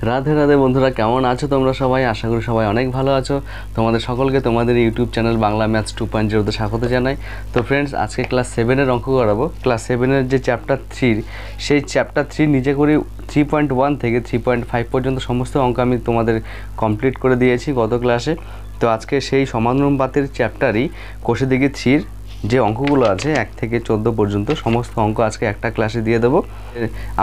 রাধে রাধে বন্ধুরা, কেমন আছো তোমরা সবাই? আশা করি সবাই অনেক ভালো আছো। তোমাদের সকলকে তোমাদের ইউটিউব চ্যানেল বাংলা ম্যাথস 2.0 তে স্বাগত জানাই। তো ফ্রেন্ডস, আজকে ক্লাস 7-এর অঙ্ক করাবো। ক্লাস 7-এর যে চ্যাপ্টার 3, সেই চ্যাপ্টার 3 নিজে করে 3.1 থেকে 3.5 পর্যন্ত সমস্ত অঙ্ক আমি তোমাদের কমপ্লিট করে দিয়েছি গত ক্লাসে। তো আজকে সেই সমানুপাতের চ্যাপ্টারই কোষে দিকে 3-র যে অঙ্কগুলো আছে 1 থেকে 14 পর্যন্ত সমস্ত অঙ্ক আজকে একটা ক্লাসে দিয়ে দেবো।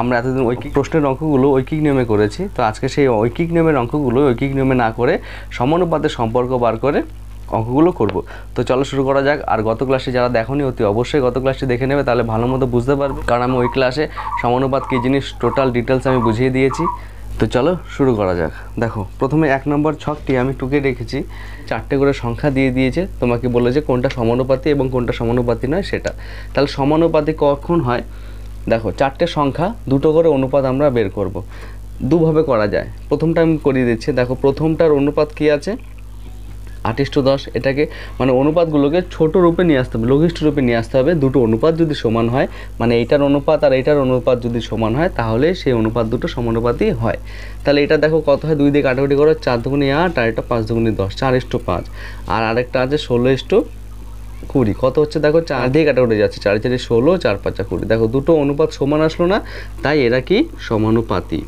আমরা এতদিন ঐকিক প্রশ্নের অঙ্কগুলো ঐকিক নিয়মে করেছি, তো আজকে সেই ঐকিক নিয়মের অঙ্কগুলো ঐকিক নিয়মে না করে সমানুপাতের সম্পর্ক বার করে অঙ্কগুলো করব। তো চলো শুরু করা যাক। আর গত ক্লাসে যারা দেখোনি অতি অবশ্যই গত ক্লাসটি দেখে নেবে, তাহলে ভালো মতো বুঝতে পারবে, কারণ আমি ওই ক্লাসে সমানুপাত কী জিনিস টোটাল ডিটেলস আমি বুঝিয়ে দিয়েছি। তো চলো শুরু করা যাক। দেখো, প্রথমে 1 নম্বর ছকটি আমি টুকে রেখেছি, 4টে করে সংখ্যা দিয়ে দিয়েছে, তোমাকে বলে যে কোনটা সমানুপাতি এবং কোনটা সমানুপাতি নয় সেটা। তাহলে সমানুপাতি কখন হয়? দেখো, 4টে সংখ্যা, 2টো করে অনুপাত আমরা বের করব। দুভাবে করা যায়। প্রথমটা আমি করিয়ে দিচ্ছি। দেখো, প্রথমটার অনুপাত কি আছে? 8:10। এটাকে মানে অনুপাতগুলোকে ছোট রূপে নিয়ে আসতে হবে, লঘিষ্ঠ রূপে নিয়ে আসতে হবে। দুটো অনুপাত যদি সমান হয়, মানে এইটার অনুপাত আর এইটার অনুপাত যদি সমান হয়, তাহলে সেই অনুপাত দুটো সমানুপাতই হয়। তাহলে এটা দেখো কত হয়, 2 দিয়ে কাটাকুটি করো, 4 দুগুণে 8 আর এটা 5 দুগুণে 10, 4:5। আর আরেকটা আছে 16:20। কত হচ্ছে দেখো, 4 দিয়ে কাটাকুটি যাচ্ছে, 4 4 16, 4 5 20। দেখো দুটো অনুপাত সমান আসলো না, তাই এরা কি সমানুপাতি।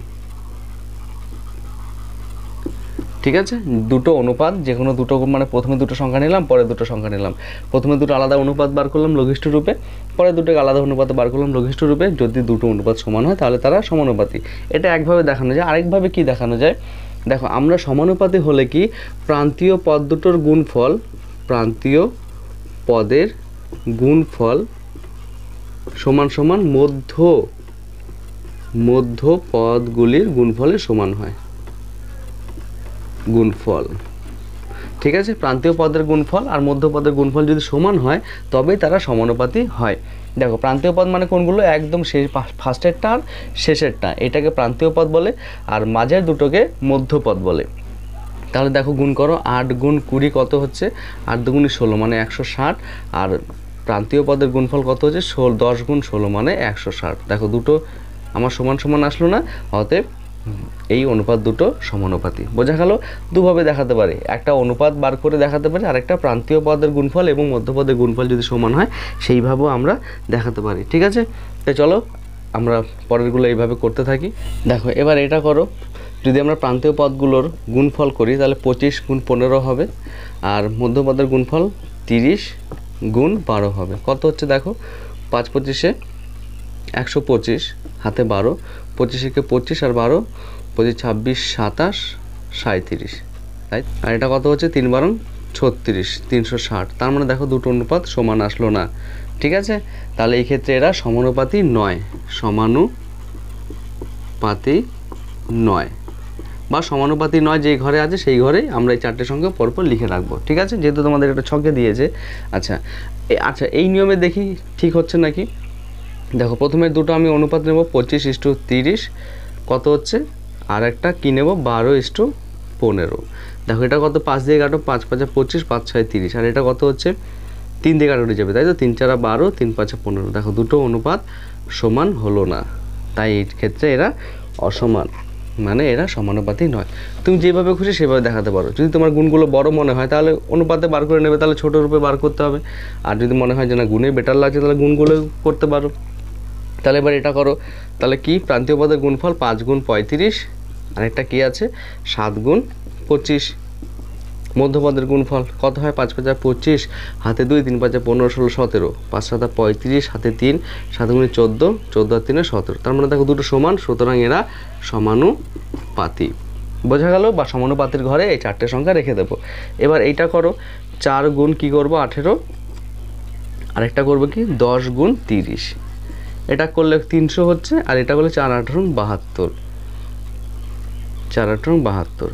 ঠিক আছে, দুটো অনুপাত, যে কোনো দুটো, মানে প্রথমে দুটো সংখ্যা নিলাম, পরে দুটো সংখ্যা নিলাম, প্রথমে দুটো আলাদা অনুপাত বার করলাম লঘিষ্ঠ রূপে, পরে দুটোকে আলাদা অনুপাত বার করলাম লঘিষ্ঠ রূপে। যদি দুটো অনুপাত সমান হয় তাহলে তারা সমানুপাতি। এটা একভাবে দেখানো যায়। আরেকভাবে কি দেখানো যায়? দেখো, আমরা সমানুপাতি হলে কি, প্রান্তীয় পদ দুটোর গুণফল, প্রান্তীয় পদের গুণফল সমান সমান মধ্য পদগুলির গুণফলের সমান হয়। গুণফল, ঠিক আছে, প্রান্তীয় পদের গুণফল আর মধ্য পদের গুণফল যদি সমান হয় তবেই তারা সমানুপাতি হয়। দেখো, প্রান্তীয় পদ মানে কোনগুলো? একদম শেষ, ফার্স্টেরটা আর শেষেরটা, এটাকে প্রান্তীয় পদ বলে, আর মাঝের দুটোকে মধ্যপদ বলে। তাহলে দেখো, গুণ করো, 8 গুণ 20 কত হচ্ছে? 8 দুগুণে 16 মানে 160। আর প্রান্তীয় পদের গুণফল কত হচ্ছে? 10 গুণ 16 মানে 160। দেখো দুটো আমার সমান সমান আসলো না, অতএব এই অনুপাত দুটো সমানুপাতি। বোঝা গেল? দুভাবে দেখাতে পারে, একটা অনুপাত বার করে দেখাতে পারে, আর একটা প্রান্তীয় পদের গুণফল এবং মধ্যপদের গুণফল যদি সমান হয় সেইভাবেও আমরা দেখাতে পারি। ঠিক আছে, তো চলো আমরা পরেরগুলো এইভাবে করতে থাকি। দেখো, এবার এটা করো, যদি আমরা প্রান্তীয় পদগুলোর গুণফল করি তাহলে 25 গুণ 15 হবে, আর মধ্যপদের গুণফল 30 গুণ 12 হবে। কত হচ্ছে দেখো, 5 25 125, হাতে 12, 25 25 আর 12, 25 26 27 37, তাই। আর এটা কত হচ্ছে? 3 12 36, 360। তার মানে দেখো দুটো অনুপাত সমান আসলো না। ঠিক আছে, তাহলে এই ক্ষেত্রে এরা সমানুপাতি নয়, সমানুপাতি নয়, বা সমানুপাতি নয় যেই ঘরে আছে সেই ঘরেই আমরা এই 4টে সংখ্যা পরপর লিখে রাখবো। ঠিক আছে, যেহেতু তোমাদের একটা ছকে দিয়েছে। আচ্ছা, এই নিয়মে দেখি ঠিক হচ্ছে নাকি। দেখো, প্রথমে দুটো আমি অনুপাত নেব, 25:30 কত হচ্ছে, আর একটা কী নেব, 12:15। দেখো এটা কত, 5 দিয়ে কাটো, 5 5 25, 5 6 30, আর এটা কত হচ্ছে, 3 দিয়ে কাটো যাবে, তাই তো, 3 4 12, 3 5 15। দেখো দুটো অনুপাত সমান হলো না, তাই এই ক্ষেত্রে এরা অসমান, মানে এরা সমানুপাতি নয়। তুমি যেভাবে খুশি সেভাবে দেখাতে পারো। যদি তোমার গুণগুলো বড় মনে হয় তাহলে অনুপাতে বার করে নেবে, তাহলে ছোটো রূপে বার করতে হবে। আর যদি মনে হয় যে না গুণে বেটার লাগছে তাহলে গুণগুলো করতে পারো। তাহলে এবার এটা করো, তাহলে কি, প্রান্তীয় পদের গুণফল 5 গুণ 35, আরেকটা কি আছে 7 গুণ 25। মধ্যপদের গুণফল কত হয়, 5 5 25, হাতে 2, 3 5 15 16 17, 5 7 35, হাতে 3, 7 গুণে 14, 14 আর 3 17। তার মানে দেখো দুটো সমান, সুতরাং এরা সমানুপাতি। বোঝা গেল? বা সমানুপাতির ঘরে এই 4টে সংখ্যা রেখে দেবো। এবার এইটা করো, 4 গুণ কি করবো 18, আরেকটা করবো কি 10 গুণ 30। এটা করলে 300 হচ্ছে, আর এটা করলে 4 18 72, 4 18 72,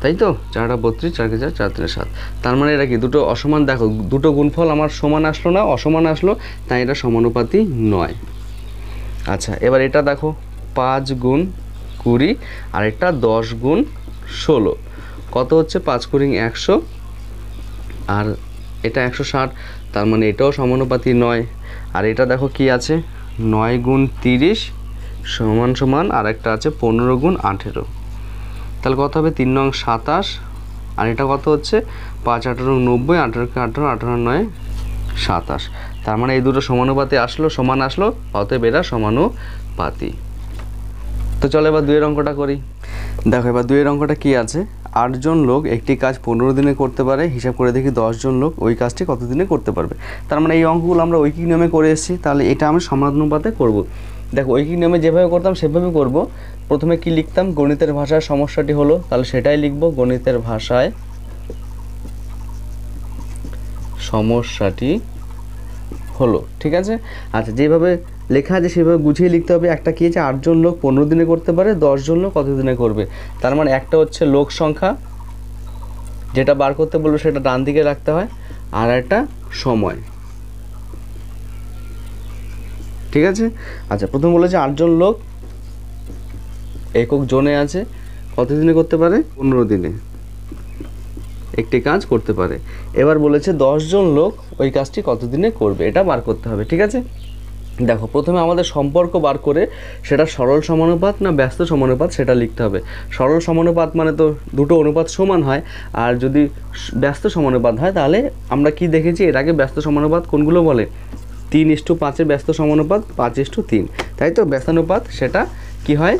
তাই তো, 4 32, 4 4 4 3 7। তার মানে এটা কি দুটো অসমান। দেখো দুটো গুণফল আমার সমান আসলো না, অসমান আসলো, তাই এটা সমানুপাতি নয়। আচ্ছা, এবার এটা দেখো, 5 গুণ 20, আর এটা 10 গুণ 16 কত হচ্ছে, 5 20 100, আর এটা 160। তার মানে এটাও সমানুপাতি নয়। আর এটা দেখো কি আছে, 9 গুণ 30 সমান সমান, আর একটা আছে 15 গুণ 18। তাহলে কত হবে 3 নং 27, আর এটা কত হচ্ছে 5 18 90, 18 কে 18, 18 9 27। তার মানে এই দুটো সমানুপাতে আসলো, সমান আসলো, অতএব এরা সমানুপাতি। তো চলো এবার 2 এর অঙ্কটা করি। দেখো এবার 2 এর অঙ্কটা কি আছে, 8 জন লোক একটি কাজ 15 দিনে করতে পারে, হিসাব করে দেখি 10 জন লোক ওই কাজটি কত দিনে করতে পারবে। তার মানে এই অঙ্কগুলো আমরা ঐকিক নিয়মে করে এসেছি, তাহলে এটা আমি সমানুপাতে করব। দেখো ঐকিক নিয়মে যেভাবে করতাম সেভাবে করব। প্রথমে কি লিখতাম, গণিতের ভাষায় সমস্যাটি হলো, তাহলে সেটাই লিখব, গণিতের ভাষায় সমস্যাটি হলো, ঠিক আছে। আচ্ছা, যেভাবে লেখা আছে সেভাবে গুছিয়ে লিখতে হবে। একটা কি আছে, 8 জন লোক 15 দিনে করতে পারে, 10 জন লোক কত দিনে করবে। তার মানে একটা হচ্ছে লোক সংখ্যা, যেটা বার করতে বলবো সেটা ডান দিকে রাখতে হয়, আর একটা সময়, ঠিক আছে। আচ্ছা, প্রথম বলেছে 8 জন লোক একক জোনে আছে, কত দিনে করতে পারে, 15 দিনে একটি কাজ করতে পারে। এবার বলেছে 10 জন লোক ওই কাজটি কত দিনে করবে, এটা বার করতে হবে, ঠিক আছে। দেখো প্রথমে আমাদের সম্পর্ক বার করে সেটা সরল সমানুপাত না ব্যস্ত সমানুপাত সেটা লিখতে হবে। সরল সমানুপাত মানে তো দুটো অনুপাত সমান হয়, আর যদি ব্যস্ত সমানুপাত হয় তাহলে আমরা কি দেখেছি এর আগে, ব্যস্ত সমানুপাত কোনগুলো বলে, 3:5 ব্যস্ত সমানুপাত 5:3, তাই তো। ব্যস্তানুপাত সেটা কি হয়,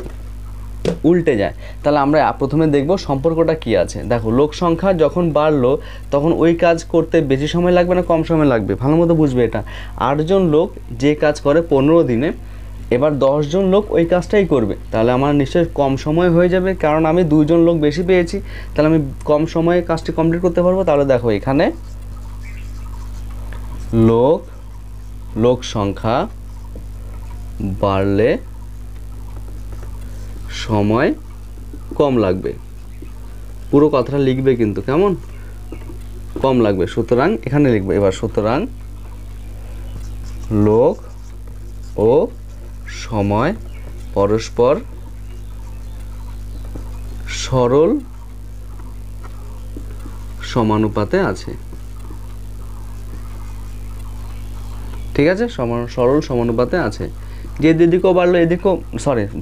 উল্টে যায়। তাহলে আমরা প্রথমে দেখব সম্পর্কটা কি আছে। দেখো লোক সংখ্যা যখন বাড়লো তখন ওই কাজ করতে বেশি সময় লাগবে না কম সময় লাগবে, ভালো মতো বুঝবে এটা। 8 জন লোক যে কাজ করে 15 দিনে, এবার 10 জন লোক ওই কাজটাই করবে, তাহলে আমার নিশ্চয়ই কম সময় হয়ে যাবে, কারণ আমি 2 জন লোক বেশি পেয়েছি, তাহলে আমি কম সময়ে কাজটি কমপ্লিট করতে পারবো। তাহলে দেখো এখানে লোক সংখ্যা বাড়লে সময় কম লাগবে, পুরো কথাটা লিখবে কিন্তু, কেমন, কম লাগবে, সুতরাং এখানে লিখবে। এবার সুতরাং লোক ও সময় পরস্পর সরল সমানুপাতে আছে, ঠিক আছে, সরল সমানুপাতে আছে। যে এদিকেও বাড়লো এদিকেও,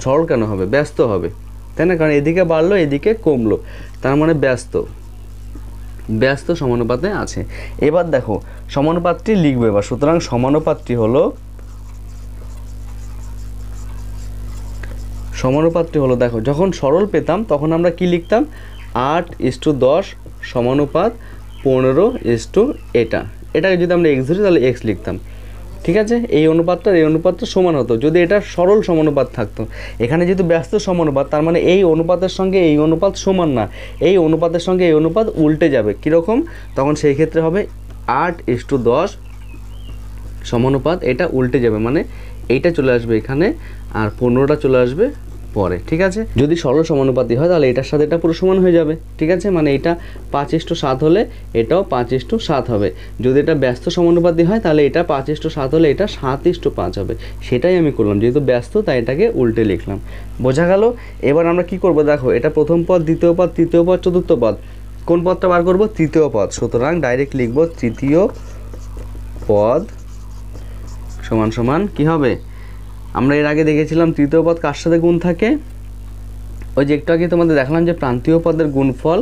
সরল কেন হবে, ব্যস্ত হবে, তাই না, কারণ এদিকে বাড়লো এদিকে কমলো, তার মানে ব্যস্ত সমানুপাতে আছে। এবার দেখো সমানুপাতটি লিখবে এবার। সুতরাং সমানুপাতটি হলো দেখো যখন সরল পেতাম তখন আমরা কি লিখতাম, 8:10 সমানুপাত 15 এটাকে যদি আমরা x ধরি তাহলে x লিখতাম, ঠিক আছে। এই অনুপাতটা সমান হতো যদি এটা সরল সমানুপাত থাকতো। এখানে যেহেতু ব্যস্ত সমানুপাত, তার মানে এই অনুপাতের সঙ্গে এই অনুপাত সমান না, এই অনুপাতের সঙ্গে এই অনুপাত উল্টে যাবে। কীরকম, তখন সেই ক্ষেত্রে হবে 8:10 সমানুপাত, এটা উল্টে যাবে, মানে এইটা চলে আসবে এখানে আর 15টা চলে আসবে পরে, ঠিক আছে। যদি সরল সমানুপাতি হয় তাহলে এটার সাথে এটা পুরো সমান হয়ে যাবে, ঠিক আছে, মানে এটা 5:7 হলে এটাও 5:7 হবে। যদি এটা ব্যস্ত সমানুপাতি হয় তাহলে এটা 5:7 হলে এটা 7:5 হবে। সেটাই আমি করলাম, যেহেতু ব্যস্ত তাই এটাকে উল্টে লিখলাম, বোঝা গেল। এবার আমরা কি করব, দেখো এটা প্রথম পদ, দ্বিতীয় পদ, তৃতীয় পদ, চতুর্থ পদ, কোন পদটা বার করব, তৃতীয় পদ। সুতরাং ডাইরেক্ট লিখব তৃতীয় পদ সমান সমান কি হবে, আমরা এর আগে দেখেছিলাম তৃতীয় পদ কার সাথে গুণ থাকে, ওই যে একটু আগে তোমাদের দেখালাম যে প্রান্তীয় পদের গুণফল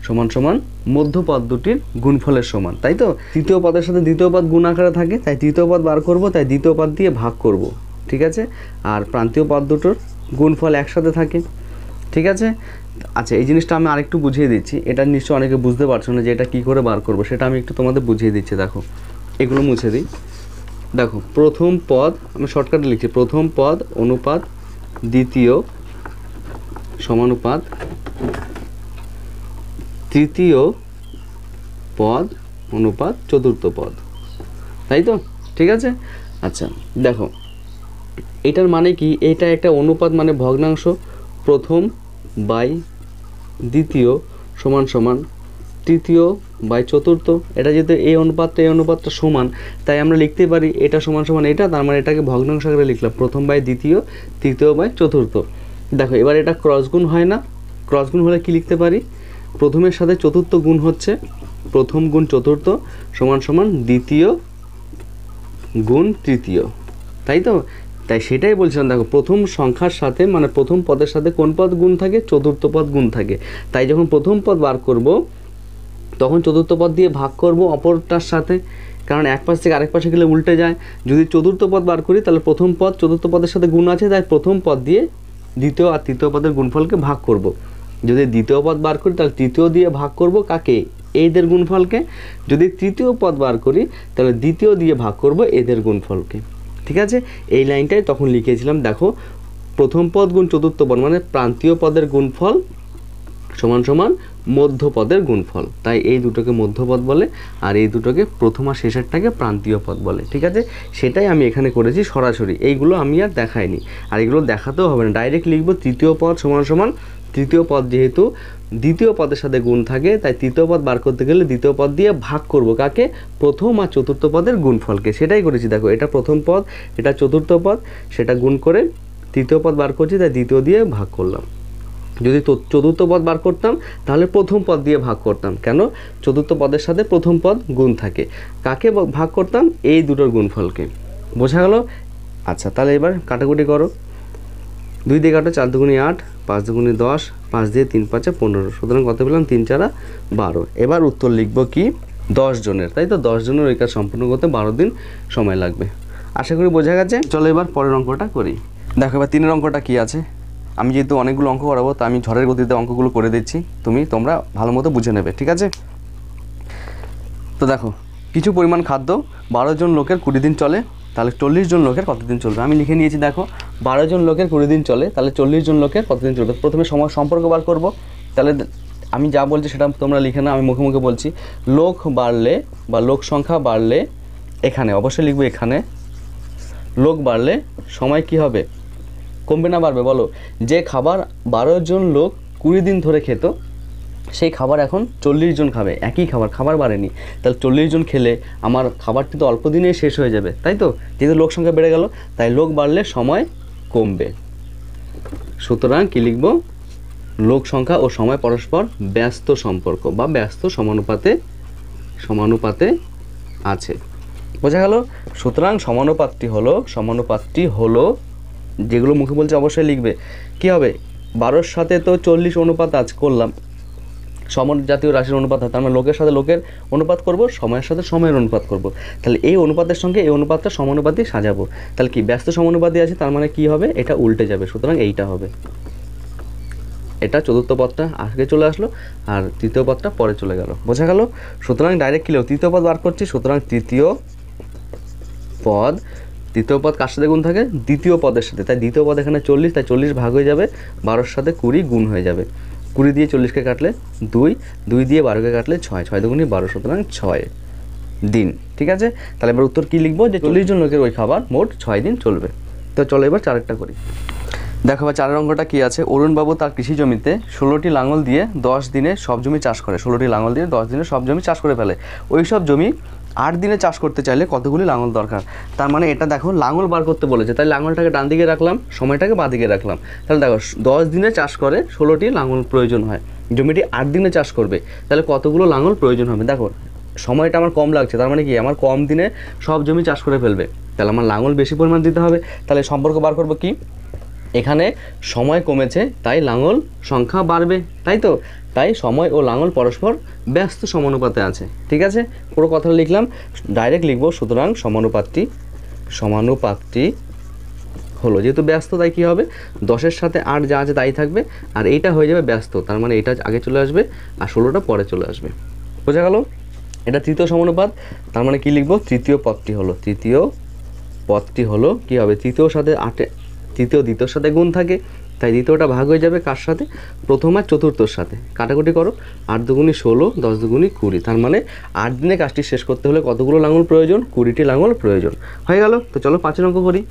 সমান সমান মধ্য পদ দুটির গুণফলের সমান, তাই তো। তৃতীয় পদের সাথে দ্বিতীয় পদ গুণ আকারে থাকে, তাই তৃতীয় পদ বার করব, তাই দ্বিতীয় পদ দিয়ে ভাগ করব, ঠিক আছে। আর প্রান্তীয় পদ দুটোর গুণফল একসাথে থাকে, ঠিক আছে। আচ্ছা, এই জিনিসটা আমি আরেকটু বুঝিয়ে দিচ্ছি, এটা নিশ্চয়ই অনেকে বুঝতে পারছো না যে এটা কী করে বার করব, সেটা আমি একটু তোমাদের বুঝিয়ে দিচ্ছি। দেখো এগুলো মুছে দিই। দেখো প্রথম পদ আমি শর্টকাটে লিখছি, প্রথম পদ অনুপাত দ্বিতীয় সমানুপাত তৃতীয় পদ অনুপাত চতুর্থ পদ, তাই তো, ঠিক আছে। আচ্ছা দেখো এটার মানে কি, এটা একটা অনুপাত মানে ভগ্নাংশ, প্রথম বাই দ্বিতীয় সমান সমান তৃতীয় বাই চতুর্থ। এটা যেহেতু এই অনুপাতটা সমান, তাই আমরা লিখতে পারি এটা সমান সমান এটা, তার মানে এটাকে ভগ্নাংশ আকারে লিখলাম, প্রথম বাই দ্বিতীয়, তৃতীয় বাই চতুর্থ। দেখো এবার এটা ক্রস গুণ হয় না, ক্রস গুণ হলে কি লিখতে পারি, প্রথমের সাথে চতুর্থ গুণ হচ্ছে, প্রথম গুণ চতুর্থ সমান সমান দ্বিতীয় গুণ তৃতীয়, তাই তো। তাই সেটাই বলছিলাম, দেখো প্রথম সংখ্যার সাথে মানে প্রথম পদের সাথে কোন পদ গুণ থাকে, চতুর্থ পদ গুণ থাকে। তাই যখন প্রথম পদ বার করব তখন চতুর্থ পদ দিয়ে ভাগ করব অপরটার সাথে, কারণ এক পাশ থেকে আরেক পাশে গেলে উল্টে যায়। যদি চতুর্থ পদ বার করি তাহলে প্রথম পদ চতুর্থ পদের সাথে গুণ আছে, তাই প্রথম পদ দিয়ে দ্বিতীয় আর তৃতীয় পদের গুণফলকে ভাগ করব। যদি দ্বিতীয় পদ বার করি তাহলে তৃতীয় দিয়ে ভাগ করব কাকে, এদের গুণফলকে। যদি তৃতীয় পদ বার করি তাহলে দ্বিতীয় দিয়ে ভাগ করব এদের গুণফলকে। ঠিক আছে, এই লাইনটাই তখন লিখেছিলাম। দেখো প্রথম পদ গুণ চতুর্থ পদ মানে প্রান্তীয় পদের গুণফল সমান সমান মধ্যপদের গুণফল। তাই এই দুটোকে মধ্যপদ বলে, আর এই দুটোকে প্রথম আর শেষেরটাকে প্রান্তীয় পদ বলে। ঠিক আছে, সেটাই আমি এখানে করেছি সরাসরি, এইগুলো আমি আর দেখাইনি, আর এগুলো দেখাতেও হবে না, ডাইরেক্ট লিখবো তৃতীয় পদ সমান সমান তৃতীয় পদ, যেহেতু দ্বিতীয় পদের সাথে গুণ থাকে তাই তৃতীয় পদ বার করতে গেলে দ্বিতীয় পদ দিয়ে ভাগ করব কাকে, প্রথম আর চতুর্থ পদের গুণফলকে। সেটাই করেছি। দেখো এটা প্রথম পদ, এটা চতুর্থ পদ, সেটা গুণ করে তৃতীয় পদ বার করছি, তাই দ্বিতীয় দিয়ে ভাগ করলাম। যদি চতুর্থ পদ বার করতাম তাহলে প্রথম পদ দিয়ে ভাগ করতাম, কেন, চতুর্থ পদের সাথে প্রথম পদ গুণ থাকে। কাকে ভাগ করতাম, এই দুটোর গুণফলকে। বোঝা গেল? আচ্ছা, তাহলে এবার কাটাকুটি করো। 2 দিয়ে কাটো, 4 দুগুণে 8, 5 দুগুণে 10, 5 দিয়ে 3 5 15, সুতরাং কত পেলাম, 3 4 12। এবার উত্তর লিখবো কি, 10 জনের, তাই তো 10 জনের ওই কাজ সম্পূর্ণ করতে 12 দিন সময় লাগবে। আশা করি বোঝা গেছে। চলো এবার পরের অঙ্কটা করি। দেখো এবার 3-এর অঙ্কটা কী আছে। আমি যেহেতু অনেকগুলো অঙ্ক করাবো, তো আমি ঝড়ের গতিতে অঙ্কগুলো করে দিচ্ছি, তোমরা ভালো মতো বুঝে নেবে। ঠিক আছে, তো দেখো কিছু পরিমাণ খাদ্য 12 জন লোকের 20 দিন চলে, তাহলে 40 জন লোকের কতদিন চলবে। আমি লিখে নিয়েছি, দেখো 12 জন লোকের 20 দিন চলে, তাহলে 40 জন লোকের কতদিন চলবে। প্রথমে সময় সম্পর্ক বার করব। তাহলে আমি যা বলছি সেটা তোমরা লিখে না, আমি মুখে মুখে বলছি। লোক বাড়লে বা লোক সংখ্যা বাড়লে, এখানে অবশ্যই লিখবো, এখানে লোক বাড়লে সময় কি হবে, কমবে না বাড়বে বলো। যে খাবার 12 জন লোক 20 দিন ধরে খেত, সেই খাবার এখন 40 জন খাবে। একই খাবার বাড়েনি, তাহলে 40 জন খেলে আমার খাবারটি তো অল্প দিনেই শেষ হয়ে যাবে, তাই তো, যেহেতু লোক সংখ্যা বেড়ে গেল। তাই লোক বাড়লে সময় কমবে। সুতরাং কি লিখব, লোক সংখ্যা ও সময় পরস্পর ব্যস্ত সম্পর্ক বা ব্যস্ত সমানুপাতে আছে। বোঝা গেল? সুতরাং সমানুপাতটি হলো যেগুলো মুখে বলছে অবশ্যই লিখবে। কি হবে, 12-র সাথে তো 40 অনুপাত আজ করলাম, সমজাতীয় রাশির অনুপাত হয়, তার মানে লোকের সাথে লোকের অনুপাত করব, সময়ের সাথে সময়ের অনুপাত করব। তাহলে এই অনুপাতের সঙ্গে এই অনুপাতটা সমানুপাতি সাজাবো। তাহলে কি, ব্যস্ত সমানুপাতি আছে, তার মানে কি হবে, এটা উল্টে যাবে, সুতরাং এইটা হবে। এটা চতুর্থ পদটা আগে চলে আসলো আর তৃতীয় পদটা পরে চলে গেল। বোঝা গেল? সুতরাং ডাইরেক্ট কি লিখব, তৃতীয় পদ বার করছি, সুতরাং তৃতীয় পদ কার সাথে গুণ থাকে, দ্বিতীয় পদের সাথে। তাই দ্বিতীয় পদ এখানে 40, তাই 40 ভাগ হয়ে যাবে, 12-র সাথে 20 গুণ হয়ে যাবে। 20 দিয়ে 40কে কাটলে 2, 2 দিয়ে 12কে কাটলে 6, 6 দুগুণে 12, সুতরাং 6 দিন। ঠিক আছে, তাহলে এবার উত্তর কী লিখবো, যে 40 জন লোকের ওই খাবার মোট 6 দিন চলবে। তো চলো এবার 4-এরটা করি। দেখো এবার 4-এর অঙ্কটা কী আছে। অরুণবাবু তার কৃষি জমিতে 16টি লাঙল দিয়ে 10 দিনে সব জমি চাষ করে। 16টি লাঙল দিয়ে 10 দিনে সব জমি চাষ করে ফেলে। ওই সব জমি 8 দিনে চাষ করতে চাইলে কতগুলি লাঙল দরকার। তার মানে এটা দেখো লাঙল বার করতে বলেছে, তাই লাঙলটাকে ডান দিকে রাখলাম, সময়টাকে বাঁ দিকে রাখলাম। তাহলে দেখো 10 দিনে চাষ করে 16টি লাঙল প্রয়োজন হয়, জমিটি 8 দিনে চাষ করবে, তাহলে কতগুলো লাঙল প্রয়োজন হবে। দেখো সময়টা আমার কম লাগছে, তার মানে কি আমার কম দিনে সব জমি চাষ করে ফেলবে, তাহলে আমার লাঙল বেশি পরিমাণ দিতে হবে। তাহলে সম্পর্ক বার করবো কি, এখানে সময় কমেছে তাই লাঙল সংখ্যা বাড়বে, তাই তো, তাই সময় ও লাঙল পরস্পর ব্যস্ত সমানুপাতে আছে। ঠিক আছে, পুরো কথা লিখলাম, ডাইরেক্ট লিখবো। সুতরাং সমানুপাতটি হলো, যেহেতু ব্যস্ত তাই কী হবে, 10-এর সাথে 8 যা আছে তাই থাকবে, আর এইটা হয়ে যাবে ব্যস্ত, তার মানে এটা আগে চলে আসবে আর 16টা পরে চলে আসবে। বোঝা গেল? এটা তৃতীয় সমানুপাত, তার মানে কি লিখবো, তৃতীয় পদটি হলো কি হবে, তৃতীয় দ্বিতীয়র সাথে গুণ থাকে, তাই দ্বিতীয়টা ভাগ হয়ে যাবে কার সাথে, প্রথম আর চতুর্থর সাথে। কাটাকুটি করো, 8 দুগুণে 16, 10 দুগুণে 20, তার মানে 8 দিনে কাজটি শেষ করতে হলে কতগুলো লাঙল প্রয়োজন, 20টি লাঙল প্রয়োজন। হয়ে গেল? তো চলো 5-এর অঙ্ক করি।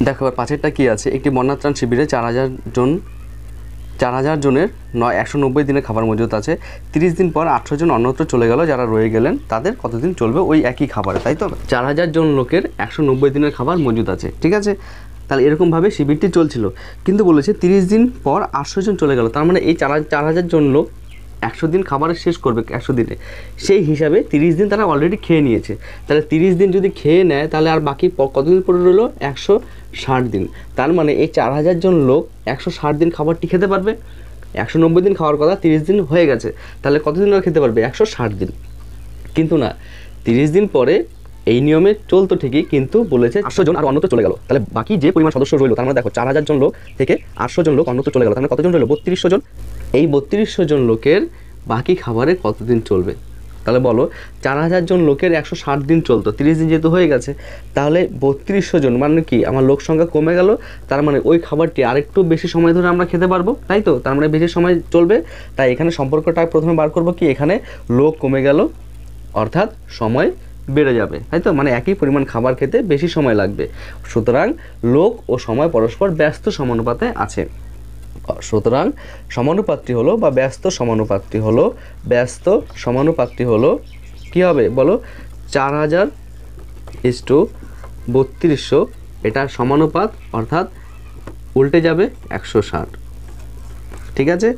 দেখো এবার 5-এরটা কী আছে। একটি বন্যাত্রাণ শিবিরে 4000 জনের 190 দিনের খাবার মজুত আছে। 30 দিন পর 800 জন অন্যত্র চলে গেল, যারা রয়ে গেলেন তাদের কতদিন চলবে ওই একই খাবারে, তাই তো। 4000 জন লোকের 190 দিনের খাবার মজুত আছে। ঠিক আছে, তাহলে এরকমভাবে শিবিরটি চলছিল, কিন্তু বলেছে 30 দিন পর 800 জন চলে গেল, তার মানে এই 4000 জন লোক 100 দিন খাবারের শেষ করবে 100 দিনে, সেই হিসাবে 30 দিন তারা অলরেডি খেয়ে নিয়েছে। তাহলে 30 দিন যদি খেয়ে নেয় তাহলে আর বাকি কতদিন পড়ে রইলো? 160 দিন। তার মানে এই 4000 জন লোক 160 দিন খাবারটি খেতে পারবে। 190 দিন খাওয়ার কথা, 30 দিন হয়ে গেছে, তাহলে কতদিন আর খেতে পারবে? 160 দিন। কিন্তু না, 30 দিন পরে এই নিয়মে চলতো ঠিকই, কিন্তু বলেছে 800 জন আর অন্যত্র চলে গেল। তাহলে বাকি যে পরিমাণ সদস্য রইলো, তার মানে দেখো 4000 জন লোক থেকে 800 জন লোক অন্যত্র চলে গেল, তার মানে কতজন রইলো? 3200 জন। এই 3200 জন লোকের বাকি খাবারে কতদিন চলবে? তাহলে বলো, 4000 জন লোকের 160 দিন চলতো, 30 দিন যেহেতু হয়ে গেছে, তাহলে 3200 জন মানে কি, আমার লোক সংখ্যা কমে গেল, তার মানে ওই খাবারটি আরেকটু বেশি সময় ধরে আমরা খেতে পারবো, তাই তো? তার মানে বেশি সময় চলবে। তাই এখানে সম্পর্কটা প্রথমে বার করবো কি, এখানে লোক কমে গেল অর্থাৎ সময় বেড়ে যাবে, তাই তো? মানে একই পরিমাণ খাবার খেতে বেশি সময় লাগবে। সুতরাং লোক ও সময় পরস্পর ব্যস্ত সমানুপাতে আছে। সুতরাং সমানুপাতটি হলো বা ব্যস্ত সমানুপাতটি হলো কী হবে বলো? 4000:3200, এটা সমানুপাত অর্থাৎ উল্টে যাবে 160। ঠিক আছে,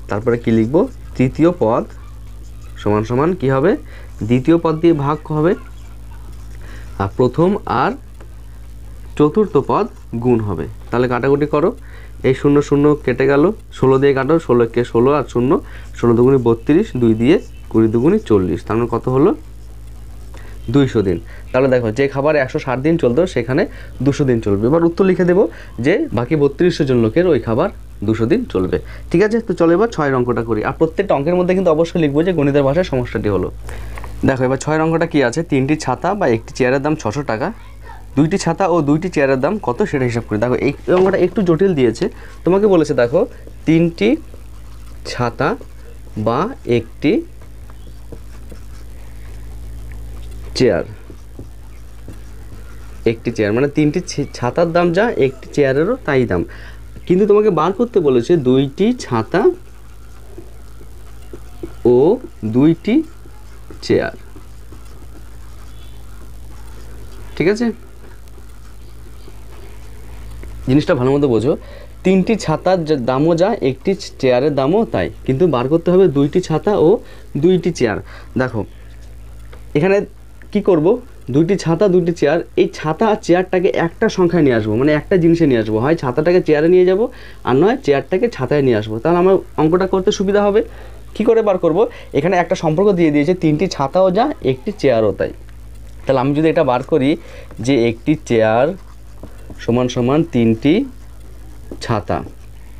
তারপরে কি লিখব? তৃতীয় পদ সমান সমান কী হবে? দ্বিতীয় পদ দিয়ে ভাগ হবে, আর প্রথম আর চতুর্থ পদ গুণ হবে। তাহলে কাটাকুটি করো, এই 0 0 কেটে গেল, 16 দিয়ে কাটো, 16 কে 16 আর 0, 16 দুগুণে 32, 2 দিয়ে 20 দুগুণে 40, তার মানে কত হলো? 200 দিন। তাহলে দেখো, যে খাবার 160 দিন চলতো সেখানে 200 দিন চলবে। এবার উত্তর লিখে দেবো যে বাকি 3200 জন লোকের ওই খাবার 200 দিন চলবে। ঠিক আছে, তো চলো এবার 6 অঙ্কটা করি। আর প্রত্যেকটা অঙ্কের মধ্যে কিন্তু অবশ্যই লিখবো যে গণিতের ভাষায় সমস্যাটি হলো। দেখো এবার 6 অঙ্কটা কী আছে? 3টি ছাতা বা একটি চেয়ারের দাম 600 টাকা, 2টি ছাতা ও 2টি চেয়ারের দাম কত সেটা হিসাব করি। দেখো এই অঙ্কটা একটু জটিল দিয়েছে, তোমাকে বলেছে দেখো 3টি ছাতা বা একটি চেয়ার, মানে 3টি ছাতার দাম যা, একটি চেয়ারেরও তাই দাম, কিন্তু তোমাকে বার করতে বলেছে 2টি ছাতা ও 2টি চেয়ার। ঠিক আছে, জিনিসটা ভালো মতো বোঝো। 3টি ছাতার দামও যা, একটি চেয়ারের দামও তাই, কিন্তু বার করতে হবে 2টি ছাতা ও 2টি চেয়ার। দেখো এখানে কি করব? 2টি ছাতা 2টি চেয়ার, এই ছাতা আর চেয়ারটাকে একটা সংখ্যায় নিয়ে আসবো, মানে একটা জিনিসে নিয়ে আসবো, হয় ছাতাটাকে চেয়ারে নিয়ে যাব আর নয় চেয়ারটাকে ছাতায় নিয়ে আসবো, তাহলে আমার অঙ্কটা করতে সুবিধা হবে। কি করে বার করব? এখানে একটা সম্পর্ক দিয়ে দিয়েছে, 3টি ছাতাও যা, একটি চেয়ারও তাই। তাহলে আমি যদি এটা বার করি যে একটি চেয়ার সমান সমান 3টি ছাতা,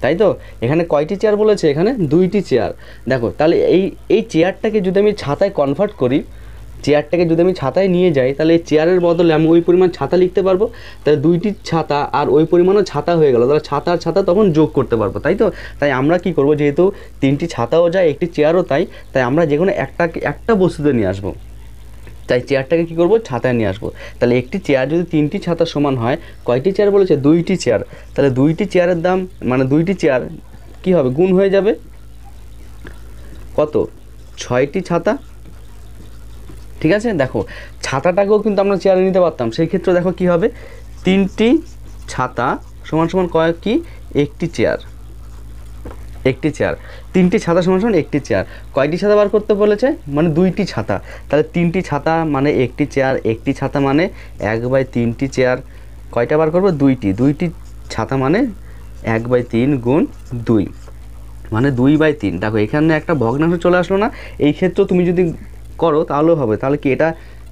তাই তো? এখানে কয়টি চেয়ার বলেছে? এখানে 2টি চেয়ার। দেখো তাহলে এই চেয়ারটাকে যদি আমি ছাতায় কনভার্ট করি, চেয়ারটাকে যদি আমি ছাতায় নিয়ে যাই, তাহলে এই চেয়ারের বদলে আমি ওই পরিমাণ ছাতা লিখতে পারবো। তাহলে 2টি ছাতা আর ওই পরিমাণও ছাতা হয়ে গেল, তাহলে ছাতা আর ছাতা তখন যোগ করতে পারবো, তাই তো? তাই আমরা কি করব, যেহেতু 3টি ছাতাও যায়, একটি চেয়ারও তাই, তাই আমরা যে কোনো একটা বস্তুতে নিয়ে আসবো। তাই চেয়ারটাকে কী করবো? ছাতায় নিয়ে আসবো। তাহলে একটি চেয়ার যদি 3টি ছাতার সমান হয়, কয়টি চেয়ার বলেছে? 2টি চেয়ার। তাহলে 2টি চেয়ারের দাম মানে 2টি চেয়ার কী হবে? গুণ হয়ে যাবে কত? 6টি ছাতা। ঠিক আছে, দেখো ছাতাটাকেও কিন্তু আমরা চেয়ারে নিতে পারতাম, সেই ক্ষেত্রে দেখো কী হবে? 3টি ছাতা সমান সমান কি? একটি চেয়ার, 3টি ছাতা সমান সমান একটি চেয়ার। কয়টি ছাতা বার করতে বলেছে? মানে 2টি ছাতা। তাহলে 3টি ছাতা মানে একটি চেয়ার, একটি ছাতা মানে 1/3টি চেয়ার। কয়টা বার করবো? 2টি ছাতা মানে 1/3 গুণ 2 মানে 2/3। দেখো এখানে একটা ভগ্নাংশ চলে আসলো না? এই ক্ষেত্রে তুমি যদি করো তাহলেও হবে। তাহলে কি এটা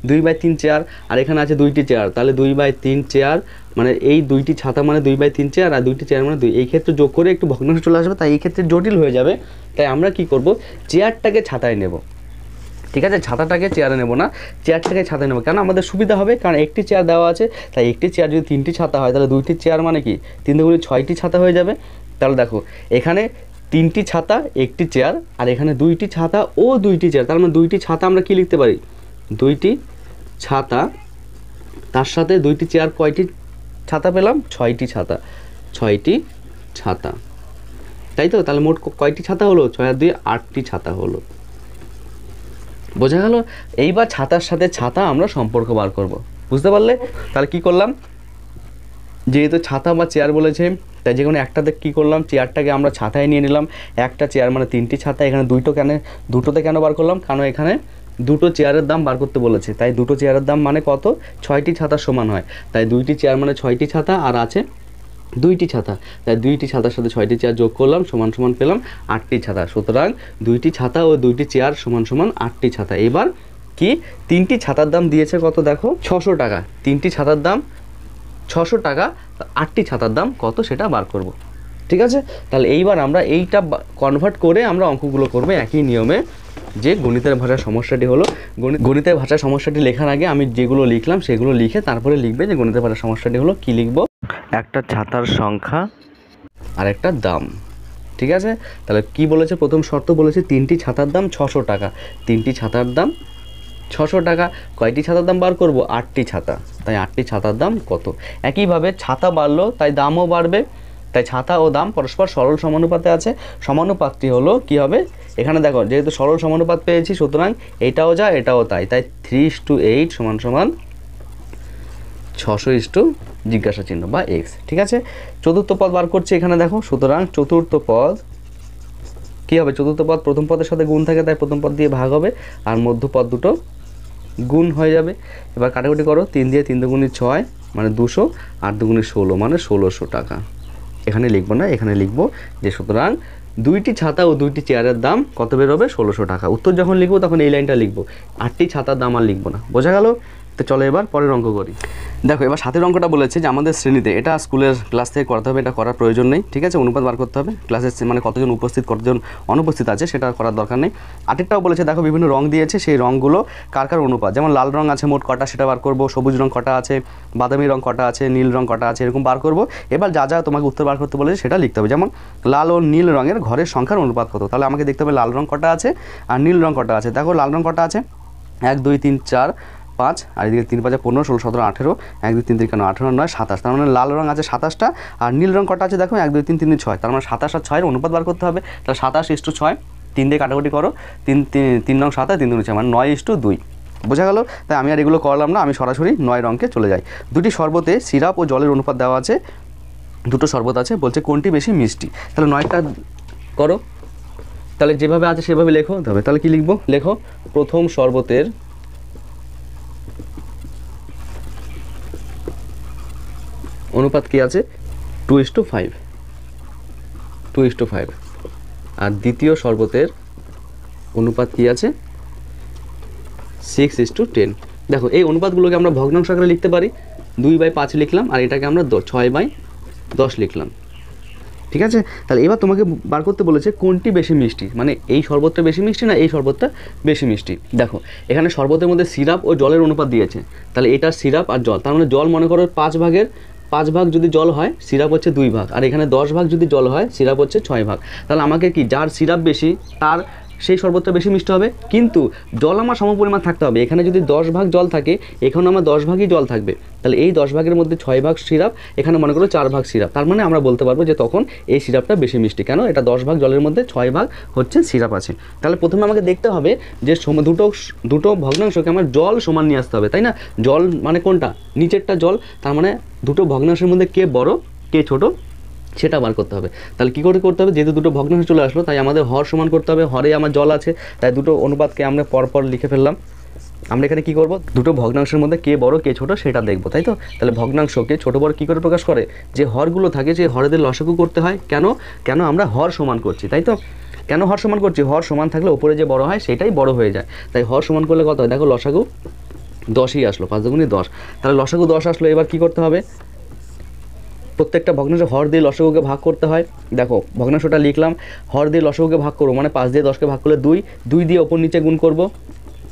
2/3 চেয়ার, আর এখানে আছে 2টি চেয়ার, তাহলে 2/3 চেয়ার মানে এই 2টি ছাতা মানে 2/3 চেয়ার, আর 2টি চেয়ার মানে 2। এই ক্ষেত্রে যোগ করে একটু ভগ্নাংশ চলে আসবে, তাই এই ক্ষেত্রে জটিল হয়ে যাবে। তাই আমরা কি করব? চেয়ারটাকে ছাতায় নেব। ঠিক আছে, ছাতাটাকে চেয়ারে নেব না, চেয়ারটাকে ছাতায় নেব। কেন? আমাদের সুবিধা হবে, কারণ একটি চেয়ার দেওয়া আছে, তাই একটি চেয়ার যদি 3টি ছাতা হয়, তাহলে 2টি চেয়ার মানে কি 3 দুগুণে 6টি ছাতা হয়ে যাবে। তাহলে দেখো এখানে 3টি ছাতা একটি চেয়ার, আর এখানে 2টি ছাতা ও 2টি চেয়ার, তার মানে 2টি ছাতা আমরা কি লিখতে পারি? 2টি ছাতা, তার সাথে 2টি চেয়ার, কয়টি ছাতা পেলাম? 6টি ছাতা, 6টি ছাতা, তাই তো? তাহলে মোট কয়টি ছাতা হলো? 6 আর 2 8টি ছাতা হলো। বোঝা গেল? এইবার ছাতার সাথে ছাতা আমরা সম্পর্ক বার করব, বুঝতে পারলে? তাহলে কি করলাম? যেহেতু ছাতা বা চেয়ার বলেছে, তাই যে কোনো একটাতে কী করলাম, চেয়ারটাকে আমরা ছাতায় নিয়ে নিলাম। একটা চেয়ার মানে 3টি ছাতা, এখানে দুটোতে কেন বার করলাম, কারণ এখানে দুটো চেয়ারের দাম বার করতে বলেছে, তাই দুটো চেয়ারের দাম মানে কত, 6টি ছাতার সমান হয়। তাই 2টি চেয়ার মানে 6টি ছাতা, আর আছে 2টি ছাতা, তাই 2টি ছাতার সাথে 6টি চেয়ার যোগ করলাম, সমান সমান পেলাম 8টি ছাতা। সুতরাং 2টি ছাতা ও 2টি চেয়ার সমান সমান 8টি ছাতা। এবার কি 3টি ছাতার দাম দিয়েছে কত, দেখো 600 টাকা। 3টি ছাতার দাম 600 টাকা, 8টি ছাতার দাম কত সেটা বার করব। ঠিক আছে, তাহলে এইবার আমরা এইটা কনভার্ট করে আমরা অঙ্কগুলো করবো একই নিয়মে। যে গণিতের ভাষার সমস্যাটি হলো, গণিতের ভাষার সমস্যাটি লেখার আগে আমি যেগুলো লিখলাম সেগুলো লিখে তারপরে লিখবে যে গণিতের ভাষার সমস্যাটি হলো। কি লিখবো, একটা ছাতার সংখ্যা আর একটা দাম। ঠিক আছে, তাহলে কি বলেছে, প্রথম শর্ত বলেছে 3টি ছাতার দাম 600 টাকা। 3টি ছাতার দাম 600 টাকা। কয়টি ছাতার দাম বার করব, 8টি ছাতা, তাই 8টি ছাতার দাম কত। একইভাবে ছাতা বাড়লো তাই দামও বাড়বে, তাই ছাতা ও দাম পরস্পর সরল সমানুপাতে আছে। সমানুপাতটি হলো কি হবে, এখানে দেখো যেহেতু সরল সমানুপাত পেয়েছি, সুতরাং এটাও যা এটাও তাই, তাই 3:8 সমান সমান 600 জিজ্ঞাসা চিহ্ন বা এক্স। ঠিক আছে, চতুর্থ পদ বার করছি এখানে দেখো, সুতরাং চতুর্থ পদ কী হবে, চতুর্থ পদ প্রথম পদের সাথে গুণ থাকে, তাই প্রথম পদ দিয়ে ভাগ হবে, আর মধ্য পদ দুটো গুণ হয়ে যাবে। এবার কাটাকুটি করো, 3 দিয়ে 3 দুগুণে 6 মানে 200, 8 দুগুণে 16 মানে 1600 টাকা। এখানে লিখবো না, এখানে লিখবো যে সুতরাং 2টি ছাতা ও 2টি চেয়ারের দাম কত বেরোবে, 1600 টাকা। উত্তর যখন লিখবো তখন এই লাইনটা লিখবো, 8টি ছাতার দাম আর লিখবো না। বোঝা গেল? তো চলো এবার পরের অঙ্ক করি। দেখো এবার 7এর অঙ্কটা বলেছে যে আমাদের শ্রেণীতে, এটা স্কুলের ক্লাস থেকে করাতে হবে, এটা করার প্রয়োজন নেই। ঠিক আছে, অনুপাত বার করতে হবে, ক্লাসের মানে কতজন উপস্থিত কতজন অনুপস্থিত আছে সেটা করার দরকার নেই। 8এরটাও বলেছে, দেখো বিভিন্ন রং দিয়েছে, সেই রঙগুলো কার কার অনুপাত, যেমন লাল রং আছে মোট কটা সেটা বার করবো, সবুজ রং কটা আছে, বাদামি রং কটা আছে, নীল রং কটা আছে, এরকম বার করবো। এবার যা যা তোমাকে উত্তর বার করতে বলেছে সেটা লিখতে হবে। যেমন লাল ও নীল রঙের ঘরের সংখ্যার অনুপাত কত, তাহলে আমাকে দেখতে হবে লাল রং কটা আছে আর নীল রং কটা আছে। দেখো লাল রং কটা আছে, 1 2 3 4 5, আর এদিকে 3 5 15 16 17 18, 1 2 3 3 কেন 18 9 27, তার মানে লাল রং আছে 27টা, আর নীল রং কটা আছে দেখো 1 2 3 3 6, তার মানে 27 আর 6 এর অনুপাত বার করতে হবে। তাহলে 27:6, 3 দিয়ে কাটাকুটি করো, 3 নং 7 3 2 6 মানে 9:2। বোঝা গেল? তাই আমি আর এগুলো করলাম না, আমি সরাসরি 9 রঙকে চলে যাই। দুটি শরবতে সিরাপ ও জলের অনুপাত দেওয়া আছে, দুটো শরবত আছে, বলছে কোনটি বেশি মিষ্টি। তাহলে 9টা করো, তাহলে যেভাবে আছে সেভাবে লেখো তবে। তাহলে কি লিখবো, লেখো প্রথম শরবতের অনুপাত কি আছে, 2:5, 2:5। আর দ্বিতীয় শরবতের অনুপাত কি আছে, 6:10। দেখো এই অনুপাতগুলোকে আমরা ভগ্নাংশ আকারে লিখতে পারি, 2/5 লিখলাম, আর এটাকে আমরা 6/10 লিখলাম। ঠিক আছে, তাহলে এবার তোমাকে বার করতে বলেছে কোনটি বেশি মিষ্টি, মানে এই শরবতটা বেশি মিষ্টি না এই শরবতটা বেশি মিষ্টি। দেখো এখানে শরবতের মধ্যে সিরাপ ও জলের অনুপাত দিয়েছে, তাহলে এটা সিরাপ আর জল, তার মানে জল মনে করো 5 ভাগ যদি জল হয়, সিরাপ হচ্ছে 2 ভাগ, আর এখানে 10 ভাগ যদি জল হয়, সিরাপ হচ্ছে 6 ভাগ। তাহলে আমাকে কি, যার সিরাপ বেশি তার সেই শরবতটা বেশি মিষ্টি হবে, কিন্তু জল আমার সমপরিমাণ থাকতে হবে। এখানে যদি 10 ভাগ জল থাকে, এখানে আমার 10 ভাগই জল থাকবে, তাহলে এই 10 ভাগের মধ্যে 6 ভাগ সিরাপ, এখানে মনে করো 4 ভাগ সিরাপ, তার মানে আমরা বলতে পারবো যে তখন এই সিরাপটা বেশি মিষ্টি। কেন, এটা 10 ভাগ জলের মধ্যে 6 ভাগ হচ্ছে সিরাপ আছে। তাহলে প্রথমে আমাকে দেখতে হবে যে দুটো ভগ্নাংশকে আমার জল সমান নিয়ে আসতে হবে, তাই না? জল মানে কোনটা, নিচেরটা জল, তার মানে দুটো ভগ্নাংশের মধ্যে কে বড় কে ছোট সেটা বার করতে হবে। তাহলে কী করে করতে হবে, যেহেতু দুটো ভগ্নাংশ চলে আসলো, তাই আমাদের হর সমান করতে হবে। হরে আমার জল আছে, তাই দুটো অনুপাতকে আমরা পরপর লিখে ফেললাম। আমরা এখানে কি করব, দুটো ভগ্নাংশের মধ্যে কে বড় কে ছোট সেটা দেখব, তাই তো? তাহলে ভগ্নাংশকে ছোট বড় কী করে প্রকাশ করে, যে হরগুলো থাকে যে হরেদের লসাগু করতে হয়। কেন আমরা হর সমান করছি, তাই তো? কেন হর সমান করছি, হর সমান থাকলে উপরে যে বড় হয় সেটাই বড় হয়ে যায়, তাই হর সমান করলে কত হয়, দেখো লসাগু 10ই আসলো, 5 দুগুণে 10, তাহলে লসাগু 10 আসলো। এবার কি করতে হবে, প্রত্যেকটা ভগ্নাংশ হর দিয়ে লসাগুকে ভাগ করতে হয়। দেখো ভগ্নাংশটা লিখলাম, হর দিয়ে লসাগুকে ভাগ করবো মানে 5 দিয়ে 10কে ভাগ করলে 2 দিয়ে ওপর নিচে গুণ করব,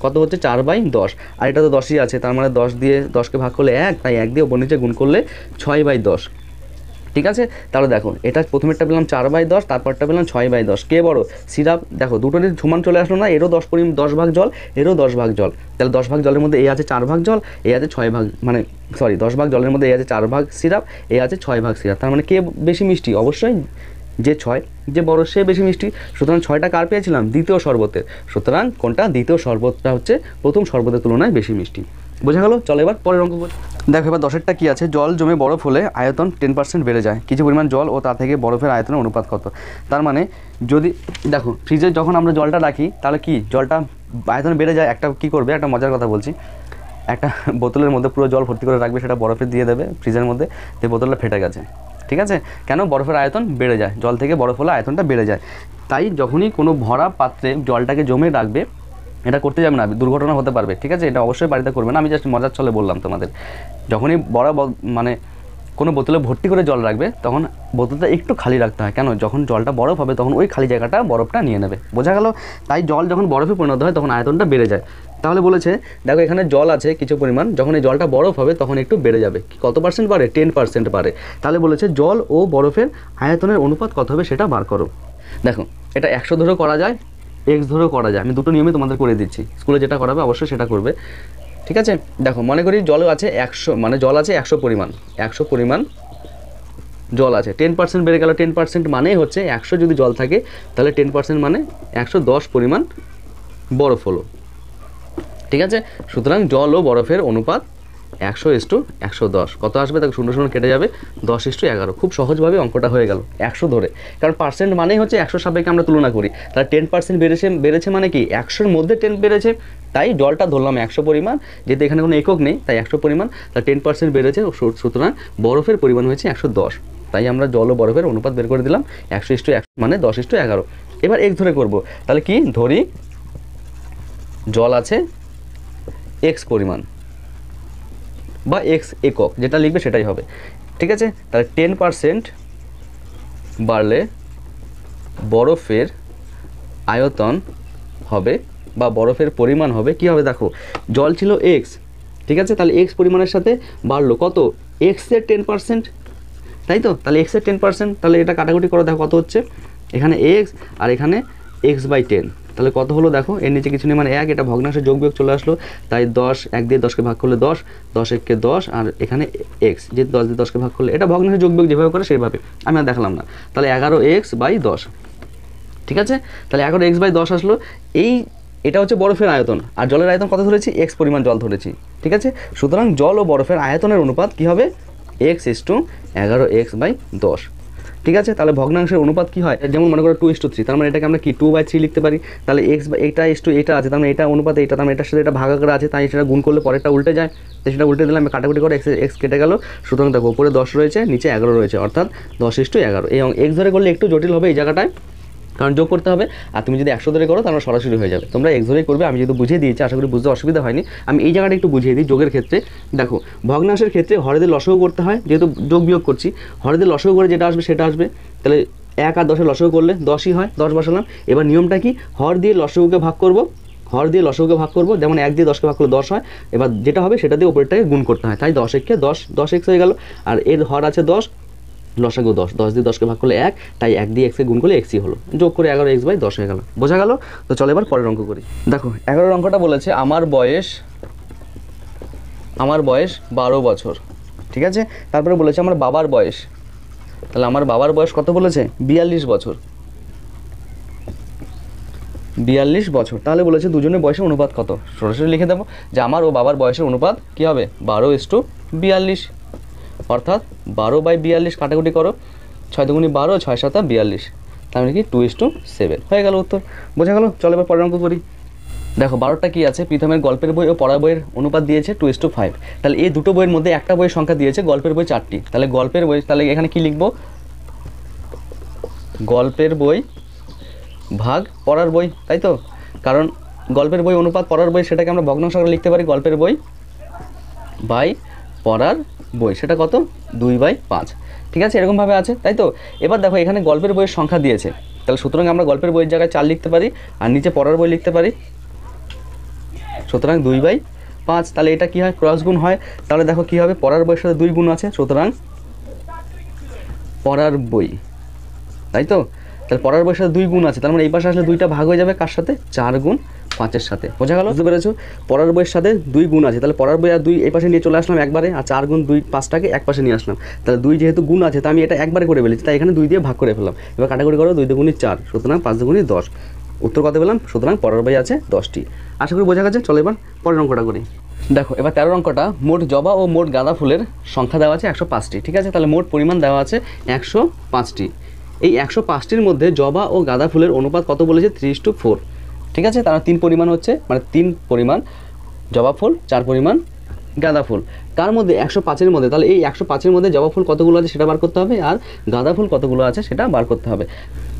কত হচ্ছে 4/10, আর এটা তো 10ই আছে, তার মানে 10 দিয়ে 10কে ভাগ করলে 1, তাই 1 দিয়ে ওপর নিচে গুণ করলে 6/10। ঠিক আছে, তাহলে দেখো এটা প্রথমেরটা পেলাম 4/10, তারপরটা পেলাম 6/10, কে বড়, সিরাপ। দেখো দুটোরই সমান চলে আসলো না, এরও 10 ভাগ জল, এরও 10 ভাগ জল, তাহলে 10 ভাগ জলের মধ্যে এ আছে 4 ভাগ জল, এ আছে 6 ভাগ, মানে 10 ভাগ জলের মধ্যে এ আছে 4 ভাগ সিরাপ, এ আছে 6 ভাগ সিরাপ, তার মানে কে বেশি মিষ্টি, অবশ্যই যে 6 যে বড় সে বেশি মিষ্টি। সুতরাং 6টা কার পেয়েছিলাম, দ্বিতীয় শরবতের, সুতরাং কোনটা, দ্বিতীয় শরবতটা হচ্ছে প্রথম শরবতের তুলনায় বেশি মিষ্টি। বোঝা গেল? চলো এবার পরের অঙ্ক করি। দেখো এবার 10এরটা কী আছে, জল জমে বরফ হলে আয়তন 10% বেড়ে যায়, কিছু পরিমাণ জল ও তা থেকে বরফের আয়তনের অনুপাত কত? তার মানে যদি দেখো ফ্রিজে যখন আমরা জলটা রাখি তাহলে কি জলটা আয়তন বেড়ে যায়, একটা কী করবে, একটা মজার কথা বলছি, একটা বোতলের মধ্যে পুরো জল ভর্তি করে রাখবে, সেটা বরফে দিয়ে দেবে ফ্রিজের মধ্যে, তো বোতলটা ফেটে গেছে, ঠিক আছে? কেন? বরফের আয়তন বেড়ে যায়, জল থেকে বরফ হলে আয়তনটা বেড়ে যায়। তাই যখনই কোনো ভরা পাত্রে জলটাকে জমে রাখবে, এটা করতে যাবে না, দুর্ঘটনা হতে পারবে, ঠিক আছে? এটা অবশ্যই বাড়িতে করবে না, আমি জাস্ট মজার ছলে বললাম তোমাদের। যখনই মানে কোনো বোতলে ভর্তি করে জল রাখবে তখন বোতলটা একটু খালি রাখতে হয়, কেন? যখন জলটা বরফ হবে তখন ওই খালি জায়গাটা বরফটা নিয়ে নেবে, বোঝা গেল? তাই জল যখন বরফে পরিণত হয় তখন আয়তনটা বেড়ে যায়। তাহলে বলেছে দেখো এখানে জল আছে কিছু পরিমাণ, যখন এই জলটা বরফ হবে তখন একটু বেড়ে যাবে, কত পার্সেন্ট বাড়ে? 10% বাড়ে। তাহলে বলেছে জল ও বরফের আয়তনের অনুপাত কত হবে সেটা বার করো। দেখো এটা 100 ধরেও করা যায়, x ধরেও করা যায়, আমি দুটো নিয়মে তোমাদের করে দিচ্ছি, স্কুলে যেটা করাবে অবশ্যই সেটা করবে, ঠিক আছে? দেখো মনে করি জল আছে 100, মানে জল আছে 100 পরিমাণ, 100 পরিমাণ জল আছে, 10% বেড়ে গেল, 10% মানেই হচ্ছে 100 যদি জল থাকে তাহলে 10% মানে 110 পরিমাণ বরফ হলো, ঠিক আছে? সুতরাং জল ও বরফের অনুপাত 100:110 কত আসবে? তাকে 0 0 কেটে যাবে, 10:11। খুব সহজভাবে অঙ্কটা হয়ে গেল 100 ধরে, কারণ পার্সেন্ট মানেই হচ্ছে 100 সাপেক্ষে আমরা তুলনা করি, তাহলে 10% বেড়েছে মানে কি 100-র মধ্যে 10 বেড়েছে, তাই জলটা ধরলাম 100 পরিমাণ, যেহেতু এখানে কোনো একক নেই তাই 100 পরিমাণ, তাই 10% বেড়েছে, সুতরাং বরফের পরিমাণ হয়েছে 110, তাই আমরা জল ও বরফের অনুপাত বের করে দিলাম 100:100 মানে 10:11। এবার এক ধরে করব, তাহলে কি ধরি জল আছে x পরিমাণ বা x একক, যেটা লিখবে সেটাই হবে, ঠিক আছে? তাহলে 10% বাড়লে বরফের আয়তন হবে বা বরফের পরিমাণ হবে কি হবে? দেখো জল ছিল x, ঠিক আছে? তাহলে x পরিমাণের সাথে বাড়লো কত? x এর 10%, তাই তো? তাহলে x এর 10%, তাহলে এটা কাটাকুটি করে দেখো কত হচ্ছে, এখানে x আর এখানে x/10, তাহলে কত হলো? দেখো এর নিচে কিছু নেই মানে 1, এটা ভগ্নাংশে যোগ বিয়োগ চলে আসলো, তাই 10, 1 দিয়ে 10কে ভাগ করলে 10, 10 1 কে 10, আর এখানে x, যেহেতু 10 দিয়ে 10কে ভাগ করলে এটা ভগ্নাংশে যোগ বিয়োগ যেভাবে করে সেইভাবে, আমি আর দেখালাম না। তাহলে 11x/10, ঠিক আছে? তাহলে 11x/10 আসলো। এটা হচ্ছে বরফের আয়তন, আর জলের আয়তন কত ধরেছি? x পরিমাণ জল ধরেছি, ঠিক আছে? সুতরাং জল ও বরফের আয়তনের অনুপাত কি হবে? x:11x/10, ঠিক আছে? তাহলে ভগ্নাংশের অনুপাত কি হয়? যেমন মনে করো 2:3, তার মানে এটাকে আমরা কি 2/3 লিখতে পারি, তাহলে এটা এটা আছে, তার মানে এটা অনুপাত এটা, তার মানে এটার সাথে এটা ভাগাকার আছে, তাই সেটা গুণ করলে পরেরটা উল্টে যায়, তো সেটা উল্টে দিলাম, কাটাকুটি করে x কেটে গেল, সুতরাং দেখো উপরে 10 রয়েছে নিচে 11 রয়েছে, অর্থাৎ 10:11। এই x ধরে করলে একটু জটিল হবে এই জায়গাটায়, কারণ যোগ করতে হবে, আর তুমি যদি 100 ধরে করো তাহলে সরাসরি হয়ে যাবে। তোমরা x ধরেই করবে, আমি যেহেতু বুঝিয়ে দিয়েছি আশা করি বুঝতে অসুবিধা হয়নি। আমি এই জায়গাটা একটু বুঝিয়ে দিই। যোগের ক্ষেত্রে দেখো ভগ্নাংশের ক্ষেত্রে হরেদের লসাগু করতে হয়, যেহেতু যোগ বিয়োগ করছি, হরেদের লসাগু করে যেটা আসবে সেটা আসবে, তাহলে 1 আর 10-এর লসাগু করলে 10ই হয়, 10 বসালাম। এবার নিয়মটা কি? হর দিয়ে লসাগুকে ভাগ করব, যেমন 1 দিয়ে 10কে ভাগ করলে 10 হয়, এবার যেটা হবে সেটা দিয়ে উপরেরটাকে গুণ করতে হয়, তাই 10 1 10, 10x হয়ে গেল, আর এর হর আছে 10, লসাগু 10, 10 দিয়ে 10কে ভাগ করলে 1, তাই 1 দিয়ে x-কে গুণ করলে x-ই হলো, যোগ করে 11x/10 হয়ে গেল, বোঝা গেল? তো চলো এবার পরের অঙ্ক করি। দেখো 11 অঙ্কটা বলেছে আমার বয়স 12 বছর, ঠিক আছে? তারপরে বলেছে আমার বাবার বয়স, তাহলে আমার বাবার বয়স কত বলেছে? 42 বছর, 42 বছর। তাহলে বলেছে দুজনের বয়সের অনুপাত কত? সরাসরি লিখে দেবো যে আমার ও বাবার বয়সের অনুপাত কি হবে? 12:42, অর্থাৎ 12/42 কাটাকুটি করো, 6 দুগুণে 12, 6 7 42, তার মানে কি 2:7 হয়ে গেল উত্তর, বোঝা গেল? চলো এবার পরের অঙ্ক করি। দেখো 12টা কি আছে? প্রথমের গল্পের বই ও পড়া বইয়ের অনুপাত দিয়েছে 2:5, তাহলে এই দুটো বইয়ের মধ্যে একটা বইয়ের সংখ্যা দিয়েছে গল্পের বই 4টি, তাহলে গল্পের বই, তাহলে এখানে কি লিখবো? গল্পের বই ভাগ পড়ার বই, তাই তো? কারণ গল্পের বই অনুপাত পড়ার বই, সেটাকে আমরা ভগ্নাংশ আকারে লিখতে পারি, গল্পের বই বাই পড়ার বই, সেটা কত? 2/5, ঠিক আছে? এরকমভাবে আছে, তাই তো? এবার দেখো এখানে গল্পের বইয়ের সংখ্যা দিয়েছে, তাহলে সুতরাং আমরা গল্পের বইয়ের জায়গায় 4 লিখতে পারি, আর নিচে পড়ার বই লিখতে পারি, সুতরাং 2/5। তাহলে এটা কি হয়? ক্রস গুণ হয়, তাহলে দেখো কি হবে? পড়ার বইয়ের সাথে 2 গুণ আছে, সুতরাং পড়ার বই, তাই তো? তাহলে পড়ার বইয়ের সাথে 2 গুণ আছে, তার মানে এই পাশে আসলে 2টা ভাগ হয়ে যাবে, কার সাথে? 4 গুণ 5-এর সাথে, বোঝা গেল? বুঝতে পেরেছো? পড়ার বইয়ের সাথে 2 গুণ আছে, তাহলে পড়ার বই আর 2 এই পাশে নিয়ে চলে আসলাম একবারে, আর 4 গুণ 2 5টাকে এক পাশে নিয়ে আসলাম, তাহলে 2 যেহেতু গুণ আছে তা আমি এটা একবারে করে ফেলেছি, তাই এখানে 2 দিয়ে ভাগ করে ফেললাম। এবার কাটাকুটি করো, 2 দুগুণে 4, সুতরাং 5 দুগুণে 10, উত্তর কত পেলাম? সুতরাং পড়ার বই আছে 10টি। আশা করি বোঝা গেছে। চলো এবার পরের অঙ্কটা করি। দেখো এবার 13 অঙ্কটা, মোট জবা ও মোট গাঁদা ফুলের সংখ্যা দেওয়া আছে 105টি, ঠিক আছে। তাহলে মোট পরিমাণ দেওয়া আছে 105টি। এই 105টির মধ্যে জবা ও গাঁদা ফুলের অনুপাত কত বলেছে? 3:4, ঠিক আছে। তারা 3 পরিমাণ হচ্ছে, মানে 3 পরিমাণ জবা ফুল, 4 পরিমাণ গাঁদা ফুল। তার মধ্যে 105-এর মধ্যে, তাহলে এই 105-এর মধ্যে জবা ফুল কতগুলো আছে সেটা বার করতে হবে, আর গাঁদা ফুল কতগুলো আছে সেটা বার করতে হবে।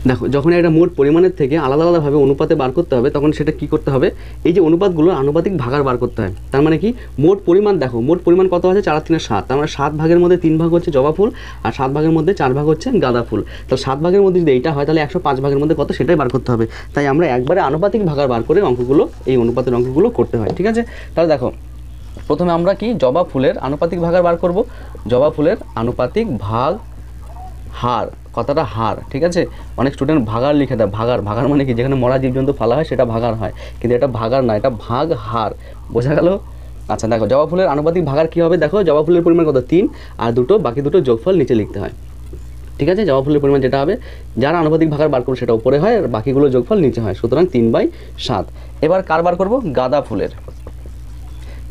দেখো যখন একটা মোট পরিমাণের থেকে আলাদা আলাদাভাবে অনুপাতে বার করতে হবে, তখন সেটা কি করতে হবে, এই যে অনুপাতগুলোর আনুপাতিক ভাগার বার করতে হয়। তার মানে কি, মোট পরিমাণ দেখো, মোট পরিমাণ কত আছে? 4 আর 3 7, তার মানে 7 ভাগের মধ্যে 3 ভাগ হচ্ছে জবা ফুল, আর 7 ভাগের মধ্যে 4 ভাগ হচ্ছে গাঁদা ফুল। তাহলে 7 ভাগের মধ্যে যদি এইটা হয়, তাহলে 105 ভাগের মধ্যে কত সেটাই বার করতে হবে। তাই আমরা একবারে আনুপাতিক ভাগার বার করে অঙ্কগুলো, এই অনুপাতের অঙ্কগুলো করতে হয়, ঠিক আছে। তাহলে দেখো প্রথমে আমরা কি জবা ফুলের আনুপাতিক ভাগার বার করব। জবা ফুলের আনুপাতিক ভাগ হার, কথাটা হার, ঠিক আছে। অনেক স্টুডেন্ট ভাগার লিখে দেয়, ভাগার, ভাগার মানে কি, যেখানে মরা জীবজন্তু ফালা হয় সেটা ভাগার হয়, কিন্তু এটা ভাগার না, এটা ভাগ হার, বোঝা গেল? আচ্ছা দেখো জবা ফুলের আনুপাতিক ভাগার কী হবে, দেখো জবা ফুলের পরিমাণ কত? 3, আর বাকি দুটো যোগফল নিচে লিখতে হয়, ঠিক আছে। জবা ফুলের পরিমাণ যেটা হবে, যারা আনুপাতিক ভাগার বার করবো সেটা উপরে হয়, আর বাকিগুলো যোগফল নিচে হয়, সুতরাং 3/7। এবার কার বার করবো? গাঁদা ফুলের।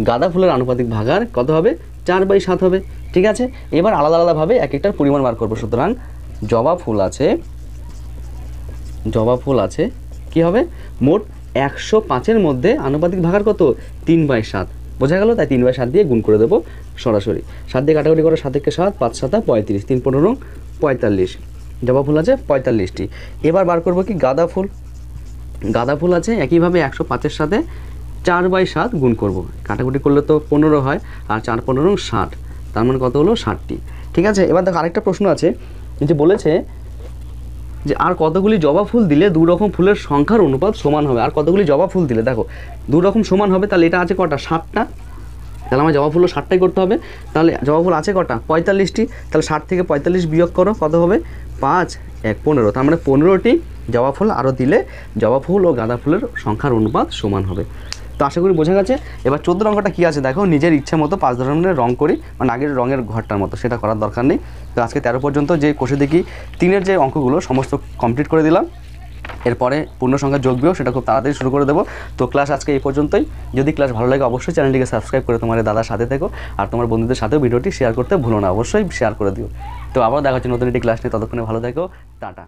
গাঁদা ফুলের আনুপাতিক ভাগার কত হবে? 4/7 হবে, ঠিক আছে। এবার আলাদা আলাদাভাবে এক একটার পরিমাণ বার করবো। সুতরাং জবা ফুল আছে কি হবে, মোট 105-এর মধ্যে আনুপাতিক ভাগার কত? 3/7, বোঝা গেল? তাই 3/7 দিয়ে গুণ করে দেবো সরাসরি। 7 দিয়ে কাটাকুটি করে, 7 × 7 5 × 7 35, 3 × 15 45। জবা ফুল আছে 45টি। এবার বার করবো কি গাঁদা ফুল। গাঁদা ফুল আছে একইভাবে 105-এর সাথে 4/7 গুণ করব, কাটাকুটি করলে তো 15 হয়, আর 4 × 15 60, তার মানে কত হলো? 60টি, ঠিক আছে। এবার দেখো আরেকটা প্রশ্ন আছে, যে বলেছে যে আর কতগুলি জবা ফুল দিলে 2 রকম ফুলের সংখ্যার অনুপাত সমান হবে। আর কতগুলি জবা ফুল দিলে, দেখো 2 রকম সমান হবে, তাহলে এটা আছে কটা? 7টা, তাহলে আমার জবা ফুলও 7টাই করতে হবে। তাহলে জবা ফুল আছে কটা? 45টি, তাহলে 60 থেকে 45 বিয়োগ করো, কত হবে? 5 1 15, তার মানে 15টি জবা ফুল আরও দিলে জবা ফুল ও গাঁদা ফুলের সংখ্যার অনুপাত সমান হবে। তো আশা করি বোঝা গেছে। এবার 14 অঙ্কটা কী আছে দেখো, নিজের ইচ্ছা মতো 5 ধরনের রং করি, মানে আগের রঙের ঘরটার মতো, সেটা করার দরকার নেই। তো আজকে 13 পর্যন্ত যে কোষে দেখি 3-এর যে অঙ্কগুলো সমস্ত কমপ্লিট করে দিলাম। এরপরে পূর্ণ সংখ্যা যোগ বিয়োগ সেটা খুব তাড়াতাড়ি শুরু করে দেবো। তো ক্লাস আজকে এই পর্যন্তই। যদি ক্লাস ভালো লাগে অবশ্যই চ্যানেলটিকে সাবস্ক্রাইব করে তোমার দাদার সাথে থেকো, আর তোমার বন্ধুদের সাথেও ভিডিওটি শেয়ার করতে ভুলো না, অবশ্যই শেয়ার করে দিও। তো আবার দেখা হচ্ছে নতুন একটি ক্লাস নিয়ে, ততক্ষণে ভালো থেকো, টাটা।